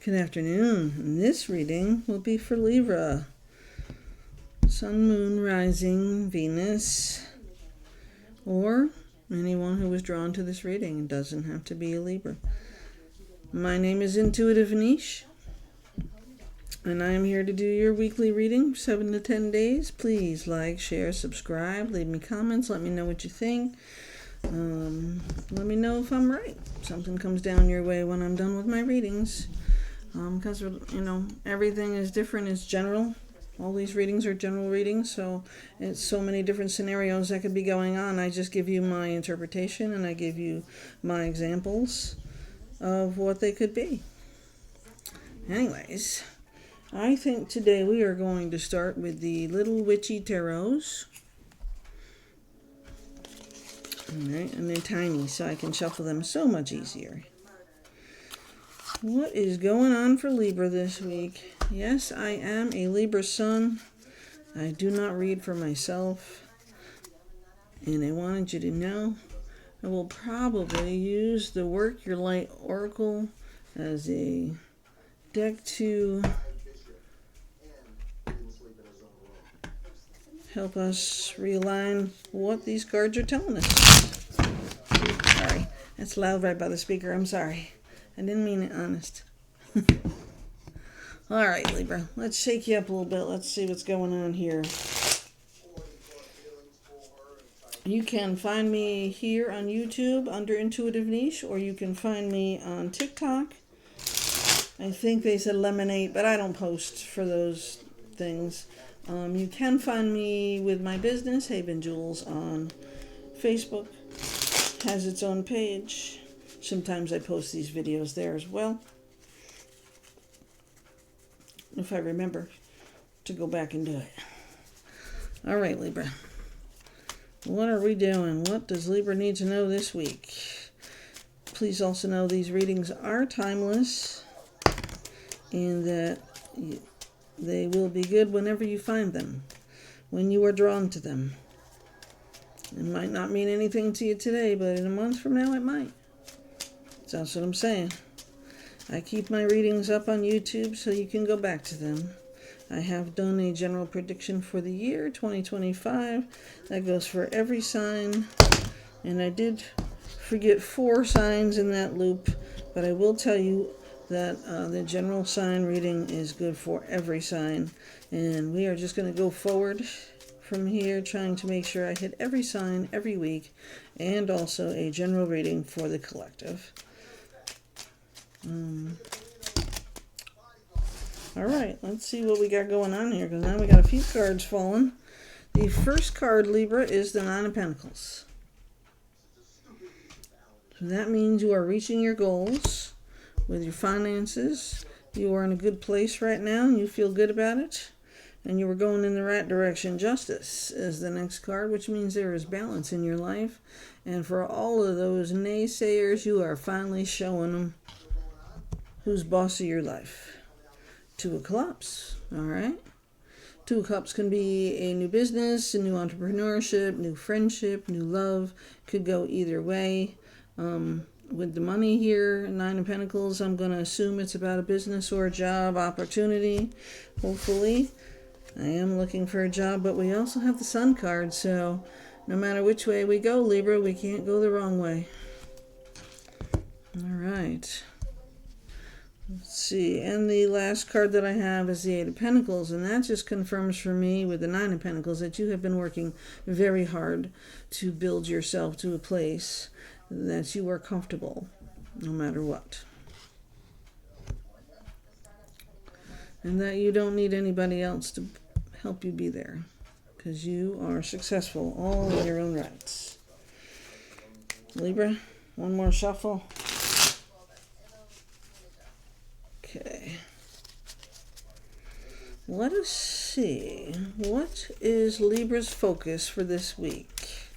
Good afternoon. And this reading will be for Libra. Sun, Moon, Rising, Venus, or anyone who was drawn to this reading. It doesn't have to be a Libra. My name is Intuitive Niche, and I am here to do your weekly reading, 7 to 10 days. Please like, share, subscribe, leave me comments, let me know what you think. Let me know if I'm right. Something comes down your way when I'm done with my readings. Because, everything is different. It's general. All these readings are general readings, so it's so many different scenarios that could be going on. I just give you my interpretation, and I give you my examples of what they could be. Anyways, I think today we are going to start with the Little Witchy Tarots. Alright, and they're tiny, so I can shuffle them so much easier. What is going on for Libra this week? Yes, I am a Libra sun. I do not read for myself. And I wanted you to know I will probably use the Work Your Light Oracle as a deck to help us realign what these cards are telling us. Sorry, that's loud right by the speaker. I'm sorry. I didn't mean it, honest. All right, Libra, let's shake you up a little bit. Let's see what's going on here. You can find me here on YouTube under Intuitive Niche, or you can find me on TikTok. I think they said Lemonade, but I don't post for those things. You can find me with my business, Haven Jewels, on Facebook. Has its own page. Sometimes I post these videos there as well, if I remember to go back and do it. All right, Libra. What are we doing? What does Libra need to know this week? Please also know these readings are timeless and that they will be good whenever you find them, when you are drawn to them. It might not mean anything to you today, but in a month from now it might. That's what I'm saying. I keep my readings up on YouTube so you can go back to them. I have done a general prediction for the year 2025 that goes for every sign, and I did forget 4 signs in that loop, but I will tell you that the general sign reading is good for every sign, and we are just going to go forward from here, trying to make sure I hit every sign every week, and also a general reading for the collective. Alright, let's see what we got going on here, because now we got a few cards falling. The first card, Libra, is the Nine of Pentacles. So that means you are reaching your goals with your finances. You are in a good place right now, and you feel good about it. And you are going in the right direction. Justice is the next card, which means there is balance in your life. And for all of those naysayers, you are finally showing them who's boss of your life. 2 of Cups, all right? 2 of Cups can be a new business, a new entrepreneurship, new friendship, new love. Could go either way. With the money here, 9 of Pentacles, I'm going to assume it's about a business or a job opportunity, hopefully. I am looking for a job, but we also have the Sun card, so no matter which way we go, Libra, we can't go the wrong way. All right. Let's see, and the last card that I have is the 8 of Pentacles, and that just confirms for me with the 9 of Pentacles that you have been working very hard to build yourself to a place that you are comfortable, no matter what. And that you don't need anybody else to help you be there, because you are successful all in your own rights. Libra, one more shuffle. Okay. Let us see. What is Libra's focus for this week?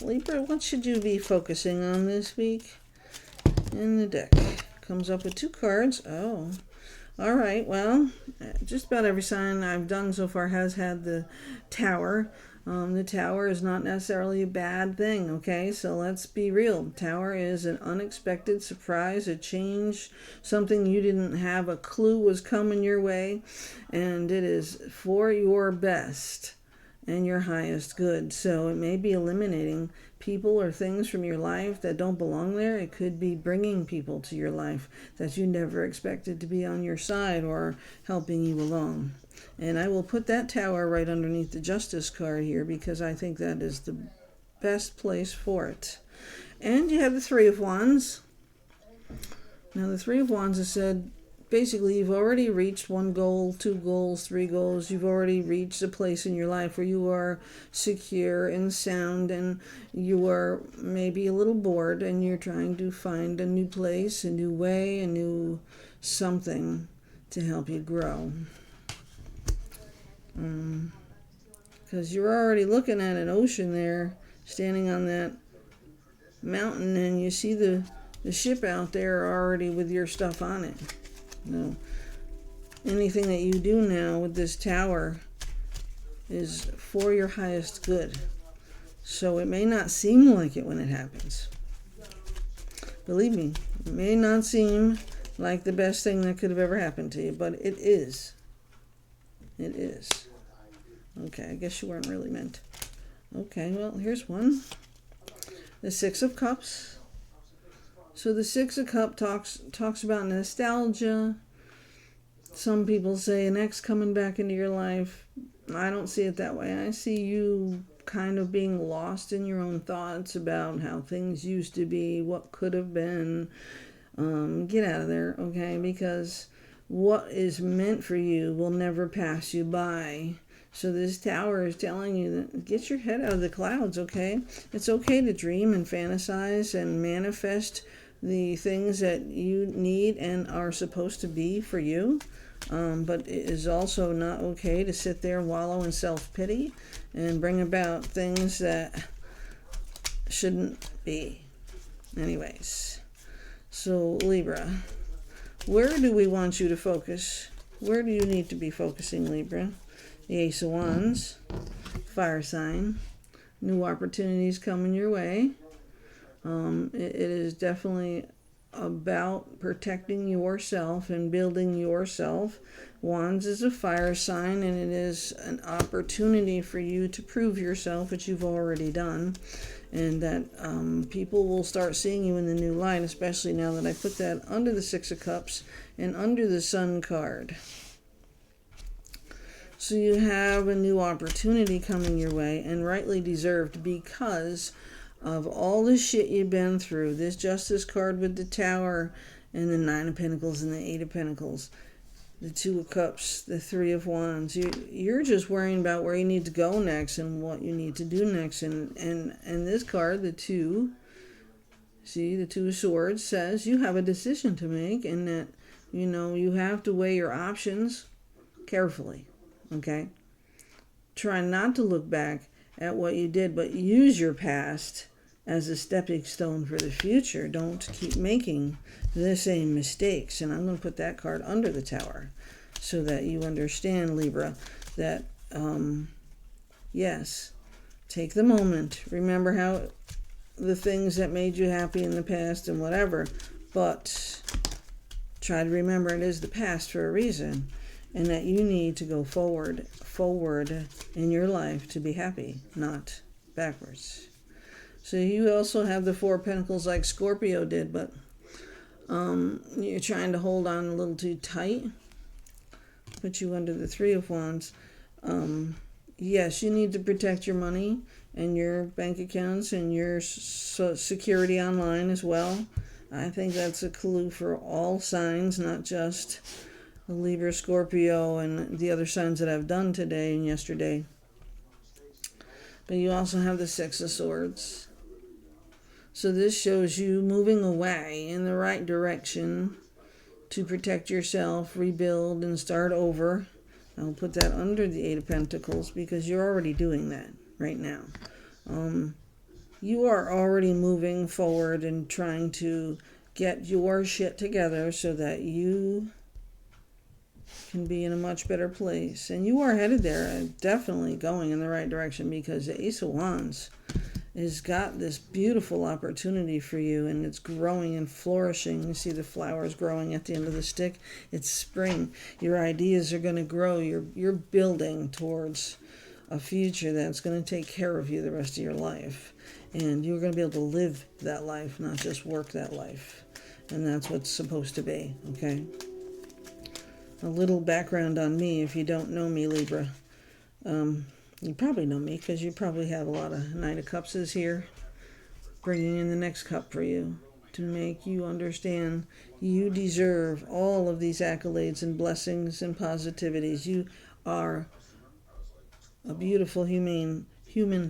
Libra, what should you be focusing on this week? In the deck. Comes up with 2 cards. Oh. All right. Well, just about every sign I've done so far has had the Tower. The tower is not necessarily a bad thing, okay? So let's be real. Tower is an unexpected surprise, a change, something you didn't have a clue was coming your way, and it is for your best and your highest good. So it may be eliminating people or things from your life that don't belong there. It could be bringing people to your life that you never expected to be on your side or helping you along. And I will put that tower right underneath the Justice card here because I think that is the best place for it. And you have the Three of Wands. Now the Three of Wands has said, basically, you've already reached one goal, two goals, three goals. You've already reached a place in your life where you are secure and sound, and you are maybe a little bored, and you're trying to find a new place, a new way, a new something to help you grow. Because you're already looking at an ocean there, standing on that mountain, and you see the ship out there already with your stuff on it. No. Anything that you do now with this tower is for your highest good. So it may not seem like it when it happens. Believe me, it may not seem like the best thing that could have ever happened to you, but it is. It is. Okay, I guess you weren't really meant. Okay, well, here's one. The Six of Cups. So the Six of Cups talks about nostalgia. Some people say an ex coming back into your life. I don't see it that way. I see you kind of being lost in your own thoughts about how things used to be, what could have been. Get out of there, okay? Because what is meant for you will never pass you by. So this tower is telling you that get your head out of the clouds, okay? It's okay to dream and fantasize and manifest the things that you need and are supposed to be for you. But it is also not okay to sit there and wallow in self-pity and bring about things that shouldn't be. Anyways, so Libra, where do we want you to focus? Where do you need to be focusing, Libra? The Ace of Wands, fire sign, new opportunities coming your way. It is definitely about protecting yourself and building yourself. Wands is a fire sign, and it is an opportunity for you to prove yourself, which you've already done, and that people will start seeing you in the new light, especially now that I put that under the Six of Cups and under the Sun card. So you have a new opportunity coming your way, and rightly deserved, because of all the shit you've been through. This Justice card with the Tower and the Nine of Pentacles and the Eight of Pentacles, the Two of Cups, the Three of Wands. You're just worrying about where you need to go next and what you need to do next. And this card, the Two, see, the Two of Swords says you have a decision to make, and that, you know, you have to weigh your options carefully, okay? Try not to look back at what you did, but use your past as a stepping stone for the future. Don't keep making the same mistakes. And I'm going to put that card under the Tower so that you understand, Libra, that yes, take the moment. Remember how the things that made you happy in the past and whatever, but try to remember it is the past for a reason, and that you need to go forward in your life to be happy, not backwards. So you also have the Four of Pentacles like Scorpio did, but you're trying to hold on a little too tight. Put you under the Three of Wands. Yes, you need to protect your money and your bank accounts and your security online as well. I think that's a clue for all signs, not just the Libra, Scorpio, and the other signs that I've done today and yesterday. But you also have the Six of Swords. So this shows you moving away in the right direction to protect yourself, rebuild, and start over. I'll put that under the Eight of Pentacles because you're already doing that right now. You are already moving forward and trying to get your shit together so that you can be in a much better place. And you are headed there, definitely going in the right direction, because the Ace of Wands has got this beautiful opportunity for you, and it's growing and flourishing. You see the flowers growing at the end of the stick. It's spring. Your ideas are going to grow. You're building towards a future that's going to take care of you the rest of your life. And you're going to be able to live that life, not just work that life. And that's what's supposed to be, okay? A little background on me, if you don't know me, Libra. You probably know me because you probably have a lot of Knight of Cups here, bringing in the next cup for you to make you understand you deserve all of these accolades and blessings and positivities. You are a beautiful, human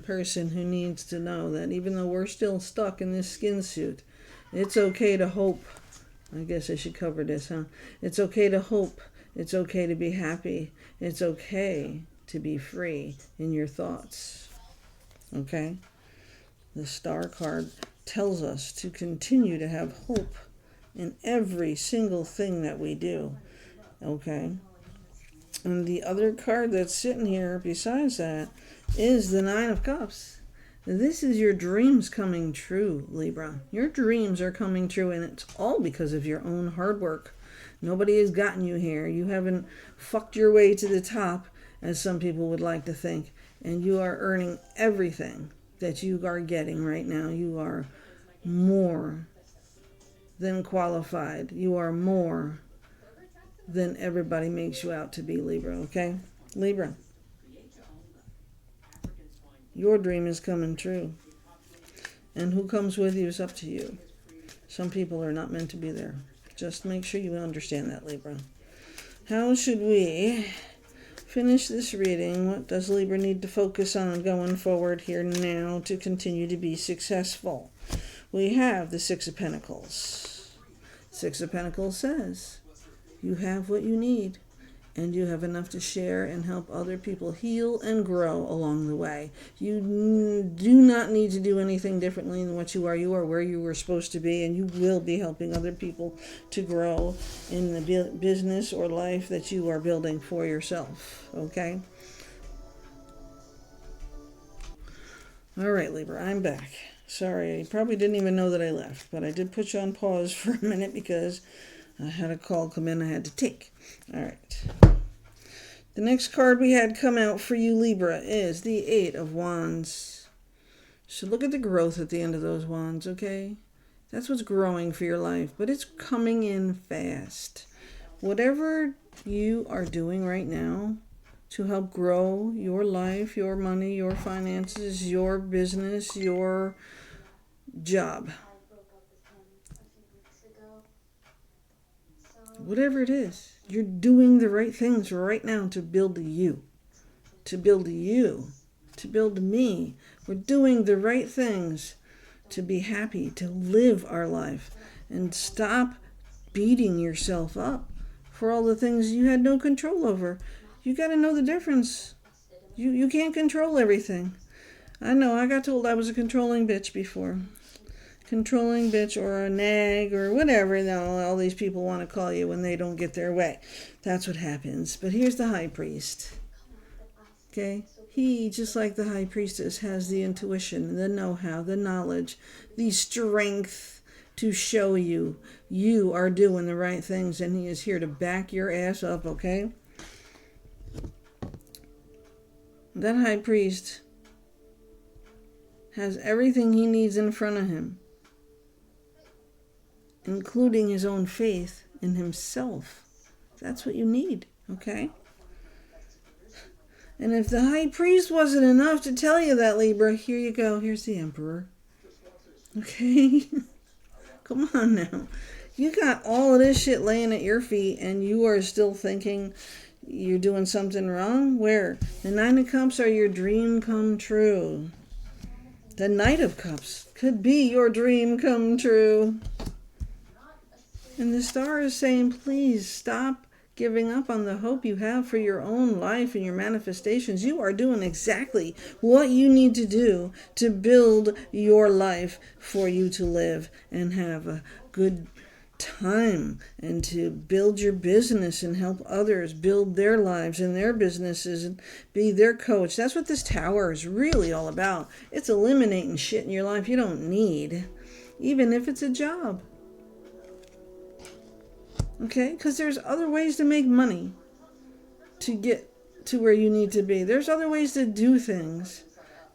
person who needs to know that even though we're still stuck in this skin suit, it's okay to hope. I guess I should cover this, huh? It's okay to hope. It's okay to be happy. It's okay to be free in your thoughts. Okay? The Star card tells us to continue to have hope in every single thing that we do. Okay? And the other card that's sitting here besides that is the Nine of Cups. This is your dreams coming true, Libra. Your dreams are coming true, and it's all because of your own hard work. Nobody has gotten you here. You haven't fucked your way to the top, as some people would like to think. And you are earning everything that you are getting right now. You are more than qualified. You are more than everybody makes you out to be, Libra, okay? Libra, your dream is coming true. And who comes with you is up to you. Some people are not meant to be there. Just make sure you understand that, Libra. How should we finish this reading? What does Libra need to focus on going forward here now to continue to be successful? We have the Six of Pentacles. Six of Pentacles says, you have what you need, and you have enough to share and help other people heal and grow along the way. You do not need to do anything differently than what you are. You are where you were supposed to be, and you will be helping other people to grow in the business or life that you are building for yourself, okay? All right, Libra, I'm back. Sorry, I probably didn't even know that I left, but I did put you on pause for a minute because I had a call come in I had to take. All right. The next card we had come out for you, Libra, is the Eight of Wands. So look at the growth at the end of those wands, okay? That's what's growing for your life, but it's coming in fast. Whatever you are doing right now to help grow your life, your money, your finances, your business, your job, whatever it is, you're doing the right things right now to build you, to build you, to build me. We're doing the right things to be happy, to live our life, and stop beating yourself up for all the things you had no control over. You got to know the difference. You can't control everything. I know, I got told I was a controlling bitch before. Controlling bitch or a nag or whatever all these people want to call you when they don't get their way. That's what happens. But here's the High Priest. Okay? He, just like the High Priestess, has the intuition, the know-how, the knowledge, the strength to show you are doing the right things, and he is here to back your ass up, okay? That High Priest has everything he needs in front of him, including his own faith in himself. That's what you need, okay? And if the High Priest wasn't enough to tell you that, Libra, here you go. Here's the Emperor. Okay? Come on now. You got all of this shit laying at your feet, and you are still thinking you're doing something wrong? Where? The Nine of Cups are your dream come true. The Knight of Cups could be your dream come true. And the Star is saying, please stop giving up on the hope you have for your own life and your manifestations. You are doing exactly what you need to do to build your life for you to live and have a good time and to build your business and help others build their lives and their businesses and be their coach. That's what this tower is really all about. It's eliminating shit in your life you don't need, even if it's a job. Okay? Because there's other ways to make money to get to where you need to be. There's other ways to do things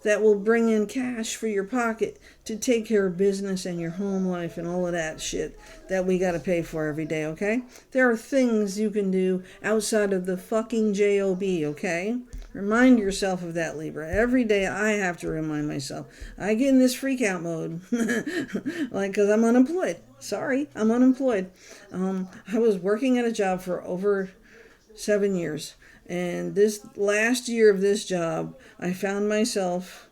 that will bring in cash for your pocket to take care of business and your home life and all of that shit that we got to pay for every day, okay? There are things you can do outside of the fucking job, okay? Remind yourself of that, Libra. Every day I have to remind myself. I get in this freak out mode, like, because I'm unemployed. Sorry, I'm unemployed. I was working at a job for over 7 years. And this last year of this job, I found myself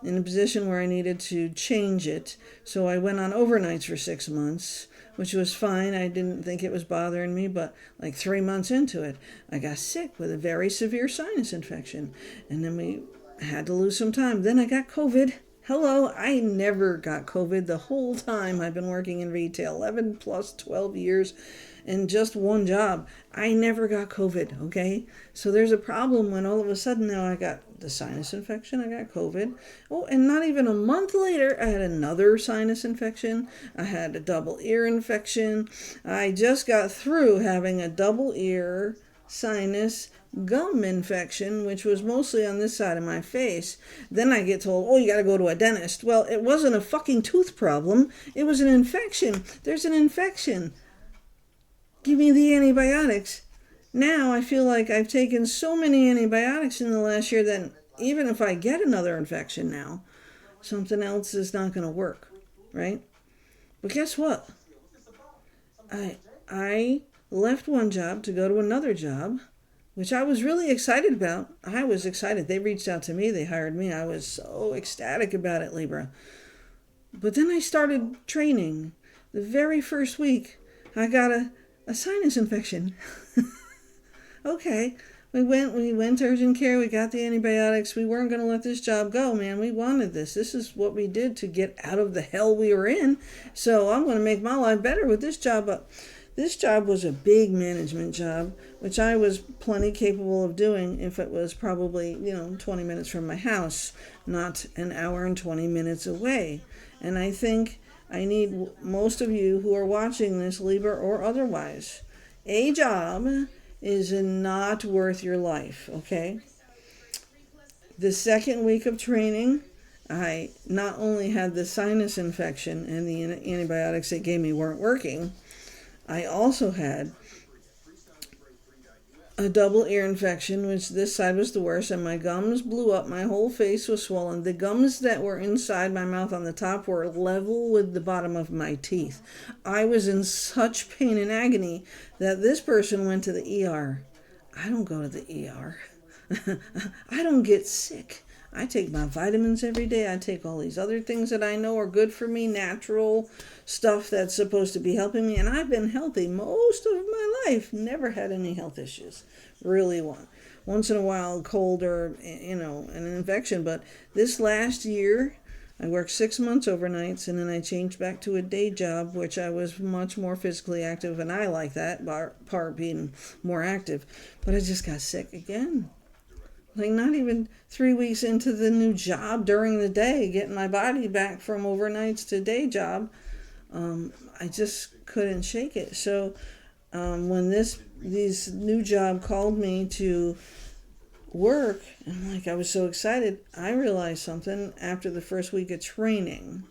in a position where I needed to change it. So I went on overnights for 6 months, which was fine. I didn't think it was bothering me, but like 3 months into it, I got sick with a very severe sinus infection. And then we had to lose some time. Then I got COVID. Hello, I never got COVID the whole time I've been working in retail, 11 plus 12 years. In just one job. I never got COVID, okay? So there's a problem when all of a sudden now I got the sinus infection, I got COVID. Oh, and not even a month later, I had another sinus infection. I had a double ear infection. I just got through having a double ear sinus gum infection, which was mostly on this side of my face. Then I get told, oh, you got to go to a dentist. Well, it wasn't a fucking tooth problem. It was an infection. There's an infection. Give me the antibiotics. Now I feel like I've taken so many antibiotics in the last year that even if I get another infection now, something else is not going to work, right? But guess what? I left one job to go to another job, which I was really excited about. I was excited. They reached out to me. They hired me. I was so ecstatic about it, Libra. But then I started training. The very first week, I got a sinus infection. Okay, we went to urgent care. We got the antibiotics. We weren't going to let this job go, man. We wanted this. This is what we did to get out of the hell we were in. So I'm going to make my life better with this job. But this job was a big management job, which I was plenty capable of doing if it was probably, 20 minutes from my house, not an hour and 20 minutes away. And I think I need most of you who are watching this, Libra or otherwise, a job is not worth your life, okay? The second week of training, I not only had the sinus infection and the antibiotics they gave me weren't working, I also had a double ear infection, which this side was the worst, and my gums blew up. My whole face was swollen. The gums that were inside my mouth on the top were level with the bottom of my teeth. I was in such pain and agony that this person went to the ER. I don't go to the ER. I don't get sick. I take my vitamins every day. I take all these other things that I know are good for me, natural stuff that's supposed to be helping me. And I've been healthy most of my life. Never had any health issues. Really one. Once in a while, a cold or, an infection. But this last year, I worked 6 months overnights, and then I changed back to a day job, which I was much more physically active. And I like that, part being more active. But I just got sick again. Like not even 3 weeks into the new job during the day, getting my body back from overnights to day job, I just couldn't shake it. So when this new job called me to work, and I was so excited, I realized something after the first week of training,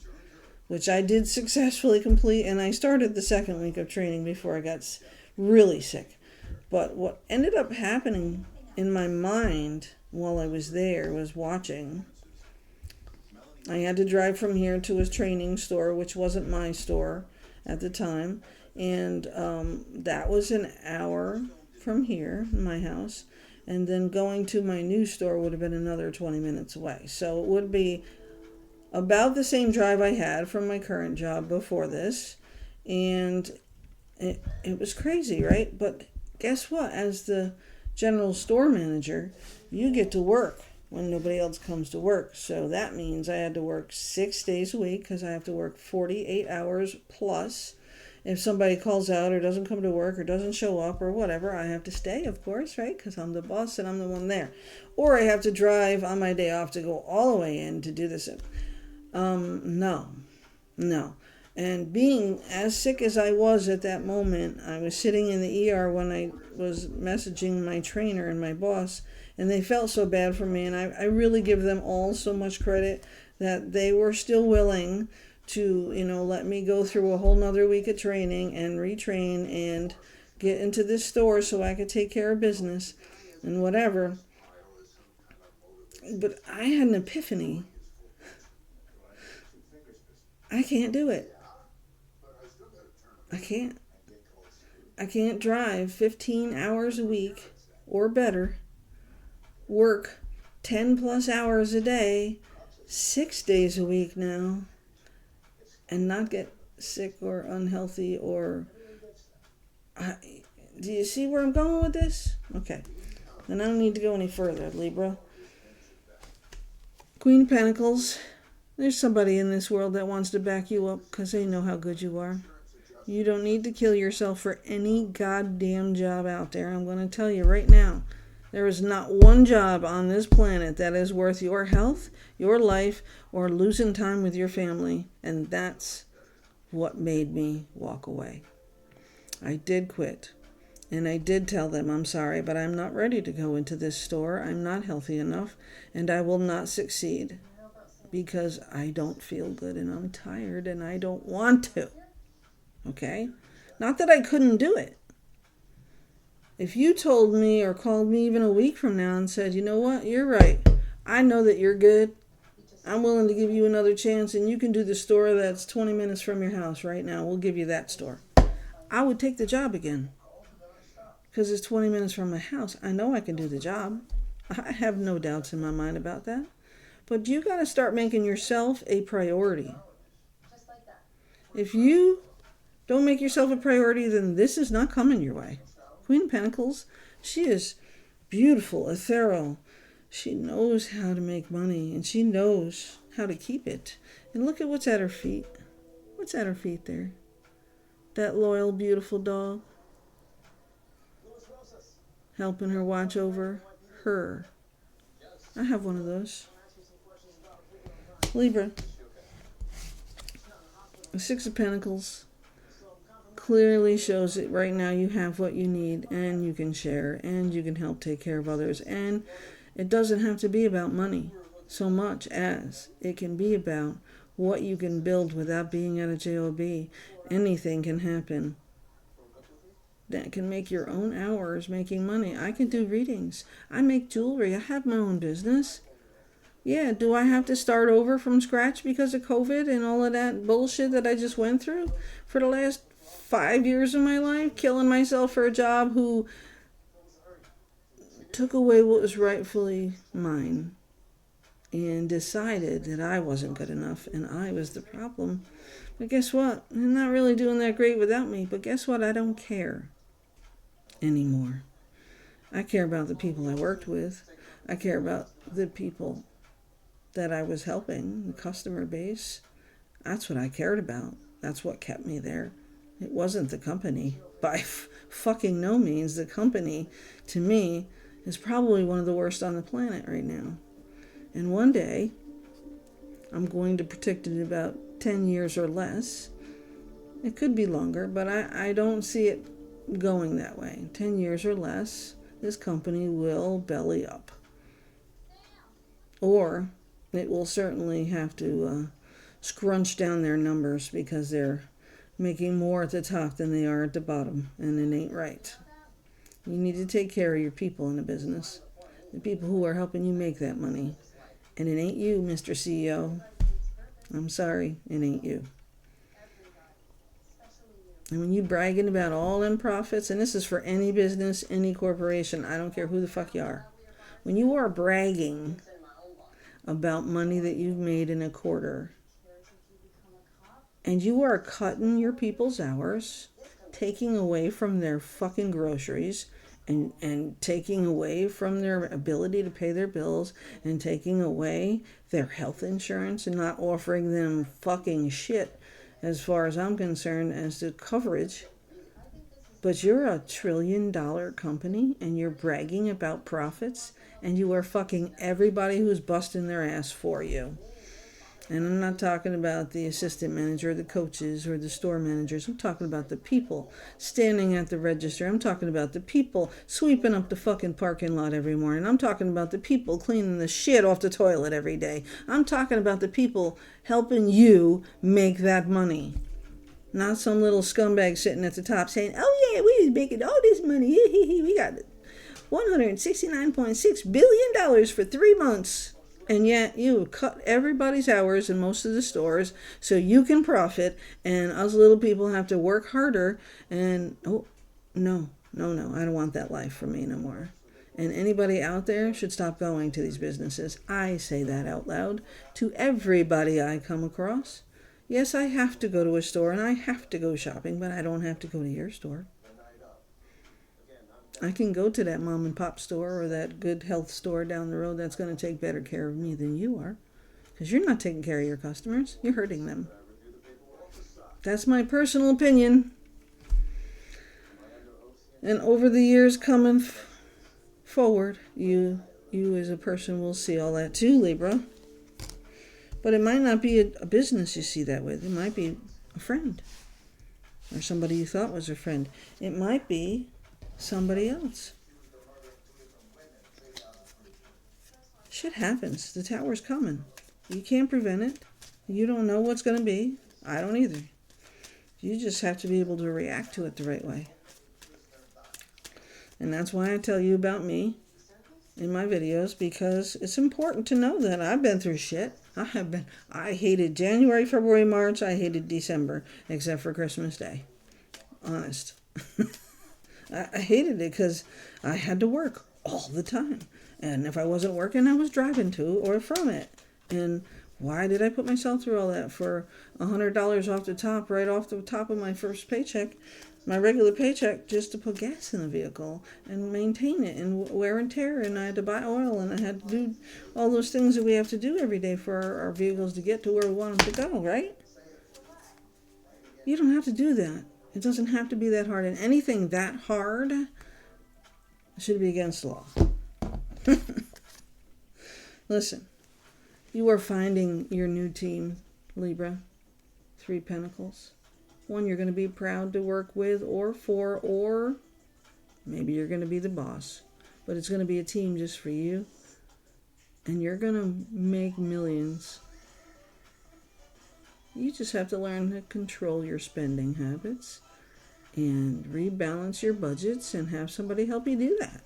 which I did successfully complete, and I started the second week of training before I got really sick. But what ended up happening in my mind while I was there was watching. I had to drive from here to a training store, which wasn't my store at the time, and that was an hour from here, my house, and then going to my new store would have been another 20 minutes away. So it would be about the same drive I had from my current job before this, and it was crazy, right? But guess what? As the general store manager, you get to work when nobody else comes to work. So that means I had to work 6 days a week because I have to work 48 hours plus. If somebody calls out or doesn't come to work or doesn't show up or whatever, I have to stay, of course, right? Because I'm the boss and I'm the one there. Or I have to drive on my day off to go all the way in to do this. No, no. And being as sick as I was at that moment, I was sitting in the ER when I was messaging my trainer and my boss, and they felt so bad for me. And I really give them all so much credit that they were still willing to, let me go through a whole nother week of training and retrain and get into this store so I could take care of business and whatever. But I had an epiphany. I can't do it. I can't. I can't drive 15 hours a week or better, work 10 plus hours a day, 6 days a week now, and not get sick or unhealthy or... do you see where I'm going with this? Okay. Then I don't need to go any further, Libra. Queen of Pentacles. There's somebody in this world that wants to back you up because they know how good you are. You don't need to kill yourself for any goddamn job out there. I'm going to tell you right now. There is not one job on this planet that is worth your health, your life, or losing time with your family. And that's what made me walk away. I did quit. And I did tell them, I'm sorry, but I'm not ready to go into this store. I'm not healthy enough, and I will not succeed because I don't feel good and I'm tired and I don't want to. Okay? Not that I couldn't do it. If you told me or called me even a week from now and said, you know what, you're right. I know that you're good. I'm willing to give you another chance and you can do the store that's 20 minutes from your house right now. We'll give you that store. I would take the job again. Because it's 20 minutes from my house. I know I can do the job. I have no doubts in my mind about that. But you got to start making yourself a priority. If you don't make yourself a priority, then this is not coming your way. Queen of Pentacles, she is beautiful, ethereal. She knows how to make money, and she knows how to keep it. And look at what's at her feet. What's at her feet there? That loyal, beautiful dog. Helping her watch over her. I have one of those. Libra. The Six of Pentacles clearly shows that right now you have what you need and you can share and you can help take care of others. And it doesn't have to be about money so much as it can be about what you can build without being at a job. Anything can happen. That can make your own hours making money. I can do readings. I make jewelry. I have my own business. Yeah, do I have to start over from scratch because of COVID and all of that bullshit that I just went through for the last 5 years of my life? Killing myself for a job who took away what was rightfully mine and decided that I wasn't good enough and I was the problem. But guess what? They're not really doing that great without me. But guess what? I don't care anymore. I care about the people I worked with. I care about the people that I was helping, the customer base. That's what I cared about. That's what kept me there. It wasn't the company. By fucking no means. The company, to me, is probably one of the worst on the planet right now. And one day, I'm going to predict it in about 10 years or less. It could be longer, but I don't see it going that way. 10 years or less, this company will belly up. Or it will certainly have to scrunch down their numbers because they're making more at the top than they are at the bottom, and it ain't right. You need to take care of your people in the business, the people who are helping you make that money. And it ain't you, Mr. CEO. I'm sorry, it ain't you. And when you bragging about all them profits, and this is for any business, any corporation, I don't care who the fuck you are. When you are bragging about money that you've made in a quarter, and you are cutting your people's hours, taking away from their fucking groceries, and taking away from their ability to pay their bills, and taking away their health insurance, and not offering them fucking shit as far as I'm concerned, as to coverage. But you're a $1 trillion company and you're bragging about profits and you are fucking everybody who's busting their ass for you. And I'm not talking about the assistant manager, the coaches, or the store managers. I'm talking about the people standing at the register. I'm talking about the people sweeping up the fucking parking lot every morning. I'm talking about the people cleaning the shit off the toilet every day. I'm talking about the people helping you make that money. Not some little scumbag sitting at the top saying, oh yeah, we was making all this money. We got $169.6 billion for 3 months. And yet you cut everybody's hours in most of the stores so you can profit, and us little people have to work harder. And no, I don't want that life for me no more. And anybody out there should stop going to these businesses. I say that out loud to everybody I come across. Yes, I have to go to a store and I have to go shopping, but I don't have to go to your store. I can go to that mom and pop store or that good health store down the road that's going to take better care of me than you are. Because you're not taking care of your customers. You're hurting them. That's my personal opinion. And over the years coming forward, you as a person will see all that too, Libra. But it might not be a business you see that with. It might be a friend. Or somebody you thought was a friend. It might be somebody else. Shit happens. The tower's coming. You can't prevent it. You don't know what's going to be. I don't either. You just have to be able to react to it the right way. And that's why I tell you about me in my videos, because it's important to know that I've been through shit. I hated January, February, March. I hated December, except for Christmas Day. Honest. I hated it because I had to work all the time. And if I wasn't working, I was driving to or from it. And why did I put myself through all that for $100 off the top, right off the top of my first paycheck, my regular paycheck, just to put gas in the vehicle and maintain it and wear and tear? And I had to buy oil and I had to do all those things that we have to do every day for our vehicles to get to where we want them to go, right? You don't have to do that. It doesn't have to be that hard. And anything that hard should be against the law. Listen, you are finding your new team, Libra. 3 Pentacles. One you're going to be proud to work with or for, or maybe you're going to be the boss. But it's going to be a team just for you. And you're going to make millions. You just have to learn to control your spending habits and rebalance your budgets and have somebody help you do that.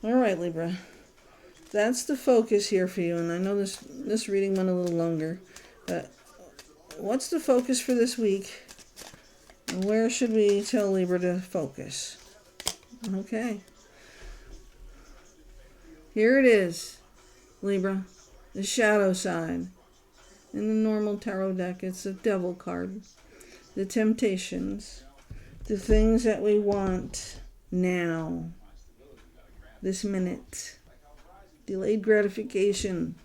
All right, Libra. That's the focus here for you. And I know this reading went a little longer. But what's the focus for this week? And where should we tell Libra to focus? Okay. Here it is, Libra. The shadow side. In the normal tarot deck, it's a devil card. The temptations. The things that we want now. This minute. Delayed gratification.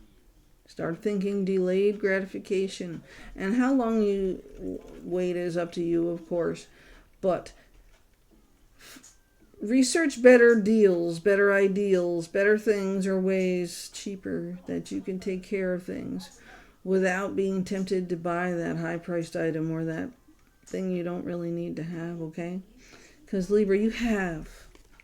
Start thinking delayed gratification. And how long you wait is up to you, of course. But research better deals, better ideals, better things or ways cheaper that you can take care of things without being tempted to buy that high-priced item or that thing you don't really need to have, okay? Because, Libra, you have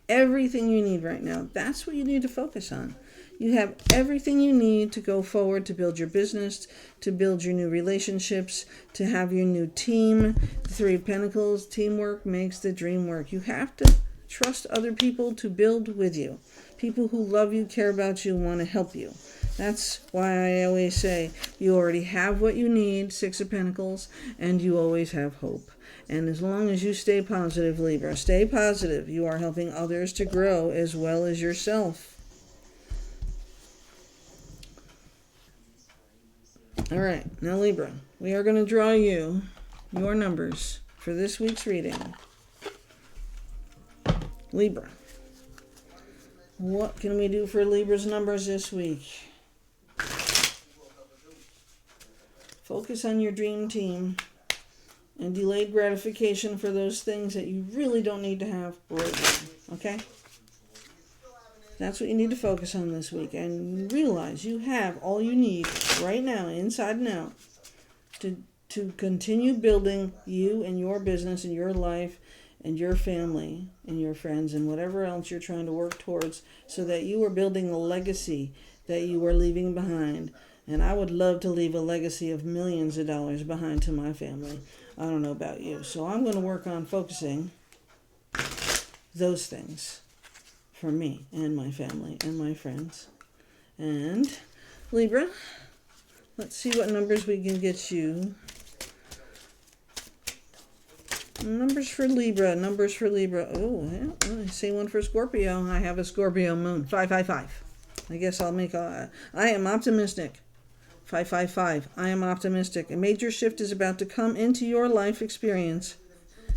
everything you need right now. That's what you need to focus on. You have everything you need to go forward, to build your business, to build your new relationships, to have your new team. The 3 of Pentacles, teamwork makes the dream work. You have to trust other people to build with you. People who love you, care about you, want to help you. That's why I always say you already have what you need, 6 of Pentacles, and you always have hope. And as long as you stay positive, Libra, stay positive, you are helping others to grow as well as yourself. All right, now Libra, we are going to draw you your numbers for this week's reading. Libra, what can we do for Libra's numbers this week? Focus on your dream team and delayed gratification for those things that you really don't need to have right now. Okay? That's what you need to focus on this week. And realize you have all you need right now, inside and out, to continue building you and your business and your life and your family and your friends and whatever else you're trying to work towards, so that you are building the legacy that you are leaving behind. And I would love to leave a legacy of millions of dollars behind to my family. I don't know about you. So I'm going to work on focusing those things for me and my family and my friends. And Libra, let's see what numbers we can get you. Numbers for Libra. Oh, yeah, I see one for Scorpio. I have a Scorpio moon. 555. I guess I'll make I am optimistic. 555. I am optimistic. A major shift is about to come into your life experience.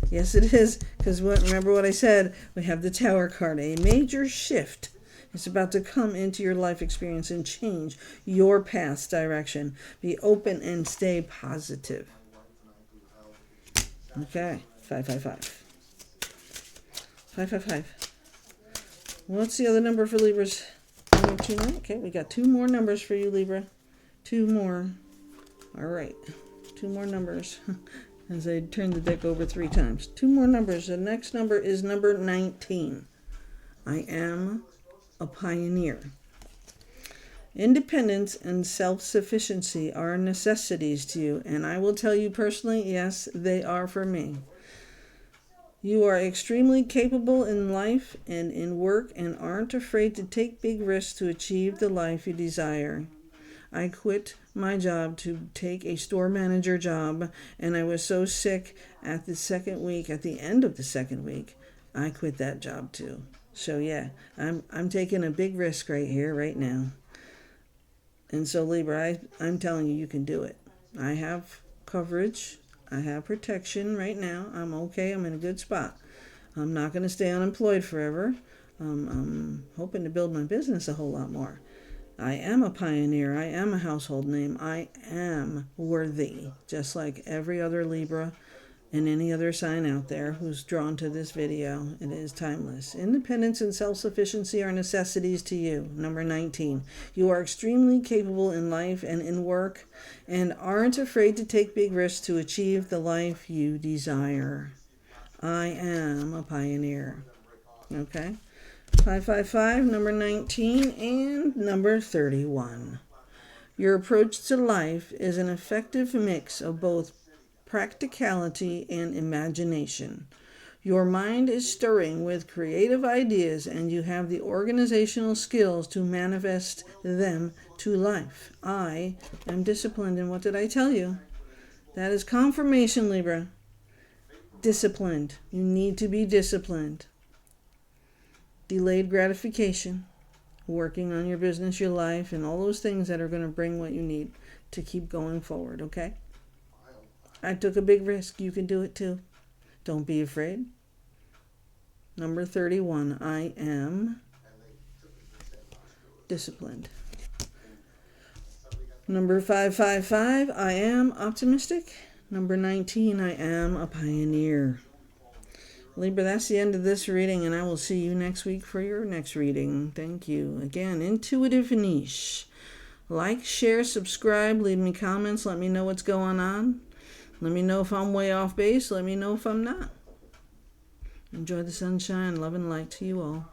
Yes, it is. Because remember what I said? We have the Tower card. A major shift is about to come into your life experience and change your path's direction. Be open and stay positive. Okay. 555. 555. What's the other number for Libras? Okay, we got 2 more numbers for you, Libra. 2 more. All right. 2 more numbers. As I turn the deck over 3 times. 2 more numbers. The next number is number 19. I am a pioneer. Independence and self-sufficiency are necessities to you. And I will tell you personally, yes, they are for me. You are extremely capable in life and in work and aren't afraid to take big risks to achieve the life you desire. I quit my job to take a store manager job, and I was so sick at the end of the second week, I quit that job too. So yeah, I'm taking a big risk right here, right now. And so Libra, I'm telling you, you can do it. I have coverage. I have protection right now. I'm okay. I'm in a good spot. I'm not going to stay unemployed forever. I'm hoping to build my business a whole lot more. I am a pioneer. I am a household name. I am worthy, just like every other Libra and any other sign out there who's drawn to this video. It is timeless. Independence and self-sufficiency are necessities to you. Number 19. You are extremely capable in life and in work and aren't afraid to take big risks to achieve the life you desire. I am a pioneer. Okay? 555, number 19, and number 31. Your approach to life is an effective mix of both practicality and imagination. Your mind is stirring with creative ideas, and you have the organizational skills to manifest them to life. I am disciplined, and what did I tell you? That is confirmation, Libra. Disciplined. You need to be disciplined. Delayed gratification, working on your business, your life, and all those things that are going to bring what you need to keep going forward, okay? I took a big risk. You can do it too. Don't be afraid. Number 31, I am disciplined. Number 555, I am optimistic. Number 19, I am a pioneer. Libra, that's the end of this reading, and I will see you next week for your next reading. Thank you. Again, Intuitive Niche. Like, share, subscribe, leave me comments, let me know what's going on. Let me know if I'm way off base. Let me know if I'm not. Enjoy the sunshine. Love and light to you all.